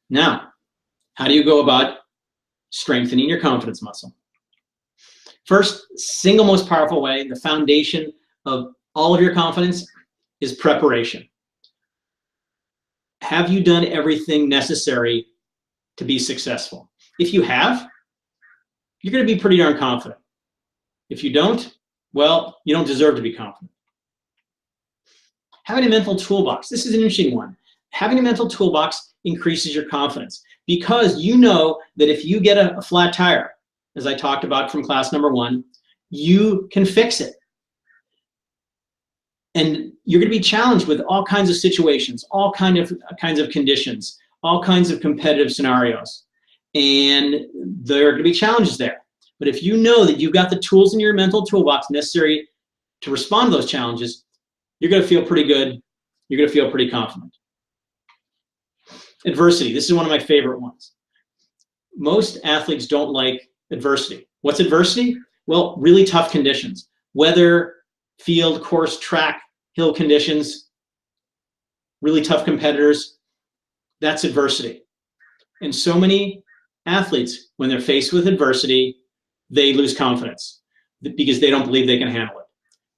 Now, how do you go about strengthening your confidence muscle? First, single most powerful way, the foundation of all of your confidence is preparation. Have you done everything necessary to be successful? If you have, you're going to be pretty darn confident. If you don't, well, you don't deserve to be confident. Having a mental toolbox. This is an interesting one. Having a mental toolbox increases your confidence because you know that if you get a flat tire, as I talked about from class number 1, you can fix it. And you're going to be challenged with all kinds of situations, all kinds of conditions, all kinds of competitive scenarios. And there are going to be challenges there. But if you know that you've got the tools in your mental toolbox necessary to respond to those challenges, you're going to feel pretty good. You're going to feel pretty confident. Adversity. This is one of my favorite ones. Most athletes don't like adversity. What's adversity? Well, really tough conditions. Weather, field, course, track, hill conditions, really tough competitors. That's adversity. And so many athletes, when they're faced with adversity, they lose confidence because they don't believe they can handle it.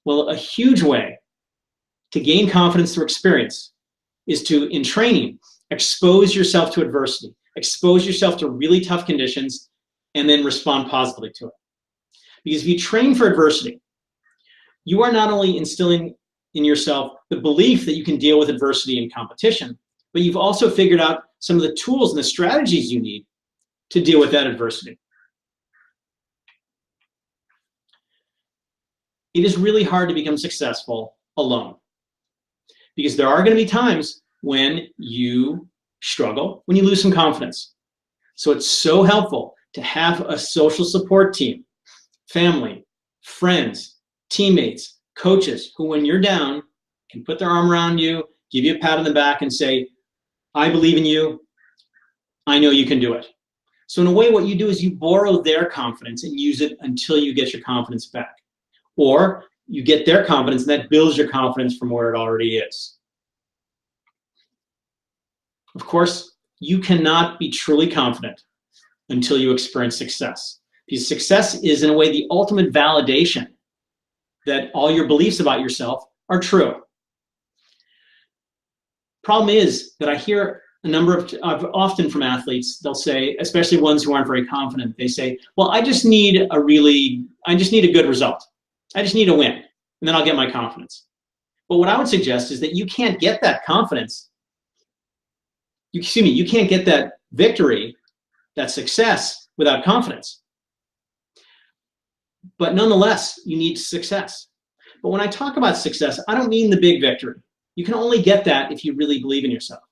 Well, a huge way to gain confidence through experience is to, in training, expose yourself to adversity, expose yourself to really tough conditions, and then respond positively to it. Because if you train for adversity, you are not only instilling in yourself the belief that you can deal with adversity in competition, but you've also figured out some of the tools and the strategies you need to deal with that adversity. It is really hard to become successful alone because there are going to be times when you struggle, when you lose some confidence. So it's so helpful to have a social support team, family, friends, teammates, coaches who, when you're down, can put their arm around you, give you a pat on the back and say, I believe in you. I know you can do it. So in a way, what you do is you borrow their confidence and use it until you get your confidence back. Or you get their confidence and that builds your confidence from where it already is. Of course, you cannot be truly confident until you experience success. Because success is, in a way, the ultimate validation that all your beliefs about yourself are true. Problem is that I hear a number of, often from athletes, they'll say, especially ones who aren't very confident, they say, well, I just need a good result. I just need a win, and then I'll get my confidence. But what I would suggest is that you can't get that confidence. You can't get that victory, that success, without confidence. But nonetheless, you need success. But when I talk about success, I don't mean the big victory. You can only get that if you really believe in yourself.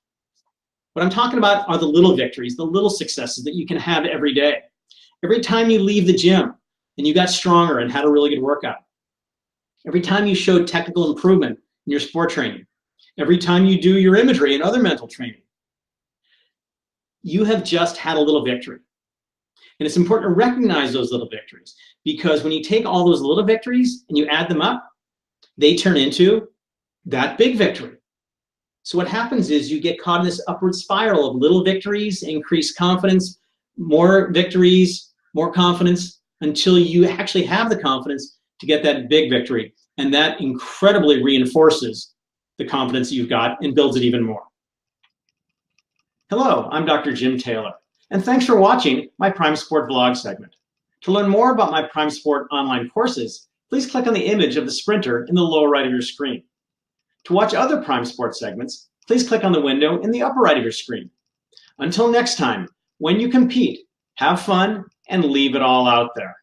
What I'm talking about are the little victories, the little successes that you can have every day. Every time you leave the gym and you got stronger and had a really good workout. Every time you showed technical improvement in your sport training. Every time you do your imagery and other mental training. You have just had a little victory. And it's important to recognize those little victories because when you take all those little victories and you add them up, they turn into that big victory. So what happens is you get caught in this upward spiral of little victories, increased confidence, more victories, more confidence, until you actually have the confidence to get that big victory. And that incredibly reinforces the confidence you've got and builds it even more. Hello, I'm Dr. Jim Taylor, and thanks for watching my Prime Sport vlog segment. To learn more about my Prime Sport online courses, please click on the image of the sprinter in the lower right of your screen. To watch other Prime Sport segments, please click on the window in the upper right of your screen. Until next time, when you compete, have fun and leave it all out there.